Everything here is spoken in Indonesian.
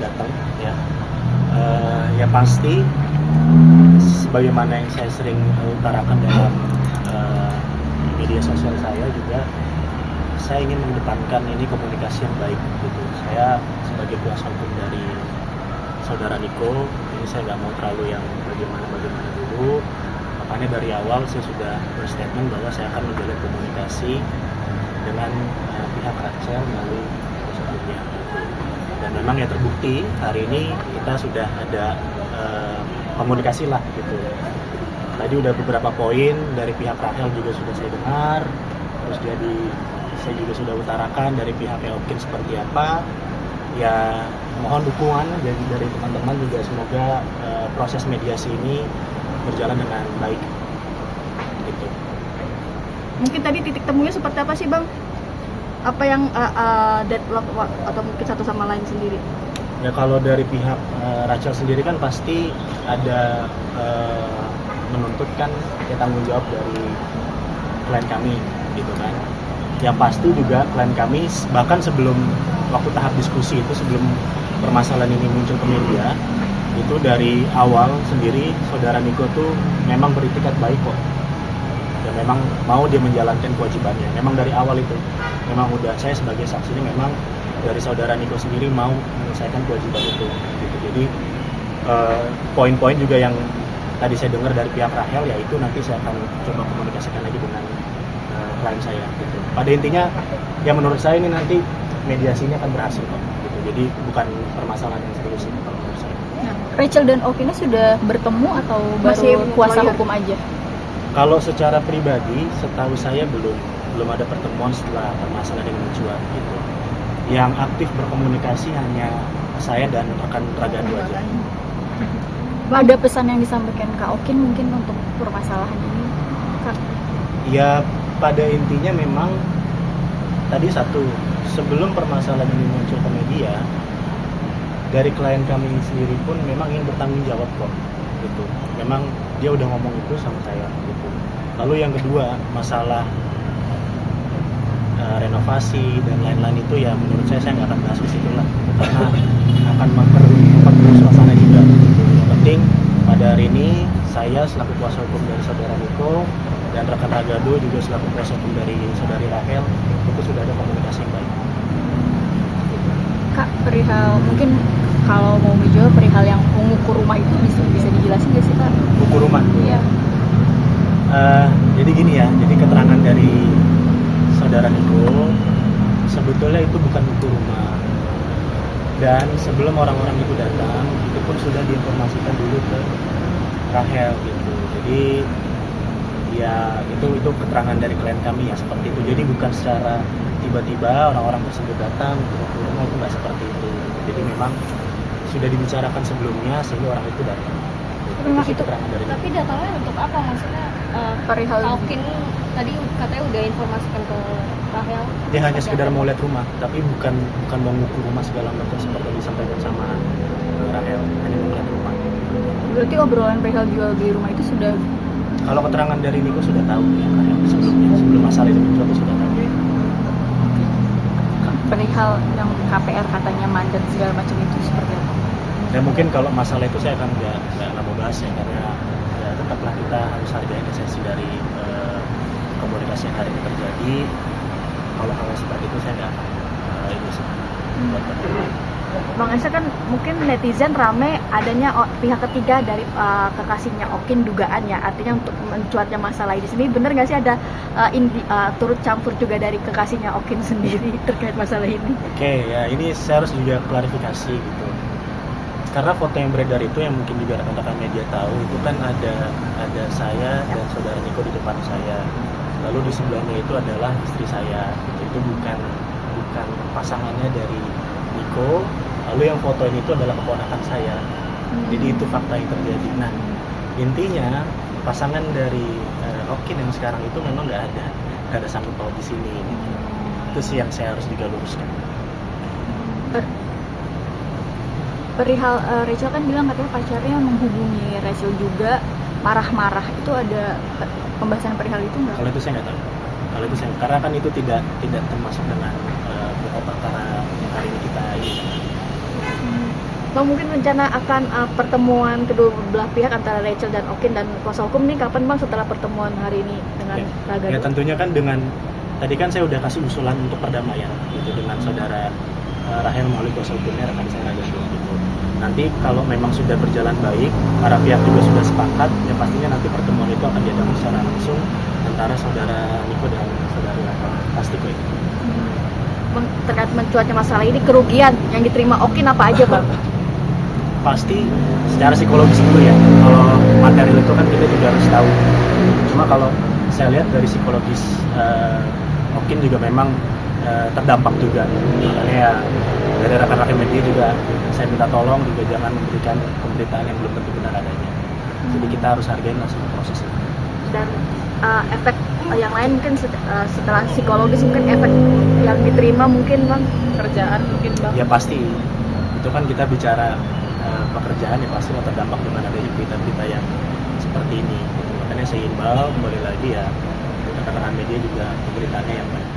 datang ya. Ya pasti sebagaimana yang saya sering utarakan dalam media sosial saya juga, saya ingin mengedepankan ini komunikasi yang baik gitu. Saya sebagai kuasa hukum dari saudara Niko, ini saya nggak mau terlalu yang bagaimana dulu. Makanya dari awal saya sudah berstatement bahwa saya akan menjalin komunikasi dengan pihak Rachel melalui kuasa hukumnya. Dan memang ya terbukti hari ini kita sudah ada komunikasi lah gitu. Tadi udah beberapa poin dari pihak Rachel juga sudah saya dengar, terus saya juga sudah utarakan dari pihak Okin seperti apa. Ya mohon dukungan dari teman-teman juga, semoga proses mediasi ini berjalan dengan baik gitu. Mungkin tadi titik temunya seperti apa sih Bang? Apa yang deadlock atau mungkin satu sama lain sendiri? Ya kalau dari pihak Rachel sendiri kan pasti ada menuntut kan ya tanggung jawab dari klien kami gitu kan. Yang pasti juga klien kami bahkan sebelum waktu tahap diskusi itu, sebelum permasalahan ini muncul ke media, itu dari awal sendiri saudara Niko tuh memang beritikat baik kok. Dan memang mau dia menjalankan kewajibannya. Memang dari awal itu memang udah, saya sebagai saksinya memang dari saudara Niko sendiri mau menyelesaikan kewajiban itu gitu. Jadi poin-poin juga yang tadi saya dengar dari pihak Rachel, yaitu nanti saya akan coba komunikasikan lagi dengan klien saya gitu. Pada intinya ya menurut saya ini nanti mediasinya akan berhasil kok gitu. Jadi bukan permasalahan yang serius ini kalau menurut saya. Nah, Rachel dan Okin sudah bertemu atau baru kuasa hukum aja? Kalau secara pribadi, setahu saya belum ada pertemuan setelah permasalahan ini mencuat gitu. Yang aktif berkomunikasi hanya saya dan rekan Ragadu aja. Ada pesan yang disampaikan Kak Okin mungkin untuk permasalahan ini, Kak? Ya pada intinya memang tadi satu, sebelum permasalahan ini muncul ke media, dari klien kami sendiri pun memang ingin bertanggung jawab kok gitu. Memang dia udah ngomong itu sama saya gitu. Lalu yang kedua, masalah renovasi dan lain-lain itu ya menurut saya nggak akan bahas ke situ lah gitu, karena akan memperkeruh suasana juga gitu. Yang penting pada hari ini saya selaku kuasa hukum dari saudara Niko dan rekan Ragadu juga selaku kuasa hukum dari saudari Rachel itu sudah ada komunikasi yang baik. Kak, perihal mungkin kalau mau menjawab perihal yang mengukur rumah itu bisa dijelasin nggak sih Kak? Ukur rumah? Iya. Jadi gini ya, jadi keterangan dari saudara Niko sebetulnya itu bukan ukur rumah, dan sebelum orang-orang itu datang itu pun sudah diinformasikan dulu ke Rachel gitu. Jadi ya itu keterangan dari klien kami ya seperti itu. Jadi bukan secara tiba-tiba orang-orang tersebut datang untuk ukur rumah, itu nggak seperti itu. Jadi memang sudah dibicarakan sebelumnya sehingga orang itu datang. Rumah itu keterangan dari Tapi datanya untuk apa? Maksudnya perihal Okin tadi katanya udah informasikan ke Rachel. dia hanya sekedar mau lihat rumah, tapi bukan mau mengukur rumah segala macam seperti yang disampaikan sama Rachel, hanya mau lihat rumah. berarti obrolan perihal jual beli rumah itu sudah. Kalau keterangan dari Niko sudah tahu ya Rachel sebelum masalah itu muncul sudah tahu. Perihal yang KPR katanya mandat segala macam itu seperti apa? Ya mungkin kalau masalah itu saya akan nggak mau bahas ya, karena ya tetaplah kita harus hargai esensi dari komunikasi yang hari ini terjadi. Kalau hal seperti itu saya nggak akan itu sih. Bang Esa, kan mungkin netizen rame adanya pihak ketiga dari kekasihnya Okin dugaannya, artinya untuk mencuatnya masalah di sini, benar nggak sih ada turut campur juga dari kekasihnya Okin sendiri terkait masalah ini? Oke, ya ini saya harus juga klarifikasi gitu. Karena foto yang beredar itu yang mungkin juga rekan-rekan media tahu, itu kan ada saya dan saudara Niko di depan saya. Lalu di sebelahnya itu adalah istri saya. Itu bukan pasangannya dari Niko. Lalu yang foto ini itu adalah keponakan saya. Jadi itu fakta yang terjadi. Nah, intinya pasangan dari Okin yang sekarang itu memang nggak ada sangkut paut di sini. Itu sih yang saya harus juga luruskan. Perihal Rachel kan bilang katanya pacarnya menghubungi Rachel juga marah-marah, itu ada pembahasan perihal itu nggak? Kalau itu saya nggak tahu. Karena kan itu tidak termasuk dengan pokok perkara yang hari ini kita ini. Bang, mungkin rencana akan pertemuan kedua belah pihak antara Rachel dan Okin dan kuasa hukum nih kapan Bang setelah pertemuan hari ini dengan Raga? Ya tentunya kan dengan tadi kan saya udah kasih usulan untuk perdamaian gitu dengan saudara Rahel melalui kuasa hukumnya rekan saya Raga gitu. Nanti kalau memang sudah berjalan baik, para pihak juga sudah sepakat, ya pastinya nanti pertemuan itu akan diadakan secara langsung antara saudara Niko dan saudara Rahel. Pasti kok. Bang, terkait mencuatnya masalah ini, kerugian yang diterima Okin apa aja Bang? Pasti secara psikologis dulu ya. Kalau material itu kan kita juga harus tahu. Cuma kalau saya lihat dari psikologis Okin juga memang terdampak juga. Makanya ya dari rekan-rekan media juga saya minta tolong juga jangan memberikan pemberitaan yang belum tentu benar adanya. Jadi kita harus hargai langsung proses itu. Dan efek yang lain mungkin setelah psikologis mungkin efek yang diterima mungkin Bang, kerjaan mungkin Bang. Ya pasti itu kan kita bicara pekerjaan ya pasti terdampak dengan adanya berita-berita yang seperti ini. Makanya saya imbau kembali lagi ya rekan-rekan media juga pemberitaannya yang baik.